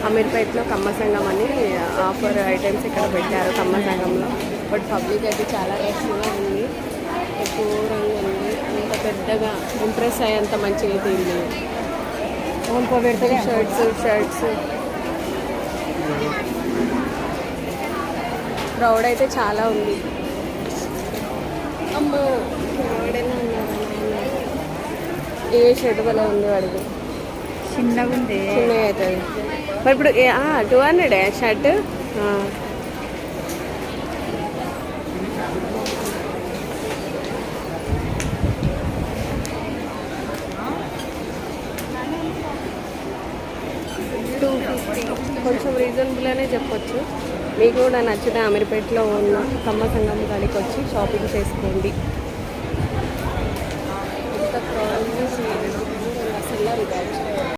అమీర్పేటలో కమ్మ సంఘం అని ఆఫర్ ఐటమ్స్ ఇక్కడ పెట్టారు కమ్మ సంఘంలో. బట్ పబ్లిక్ అయితే చాలా రష్గా ఉంది, ఘోరంగా ఉంది. అంత పెద్దగా ఇంప్రెస్ అయ్యేంత మంచిగా అయితే ఉంది. షర్ట్స్ క్రౌడ్ అయితే చాలా ఉంది. అమ్మో క్రౌడేనా ఉన్నారు. ఏ షర్ట్ వల్ల ఉంది వాడికి, చిన్నగా ఉంది, చిన్నగా అవుతుంది. మరి ఇప్పుడు 200 షర్ట్. కొంచెం రీజనబుల్ అనే చెప్పొచ్చు. మీకు కూడా నచ్చితే అమీర్పేటలో ఉన్న కమ్మ సంఘం కాడికి వచ్చి షాపింగ్ చేసుకోండి.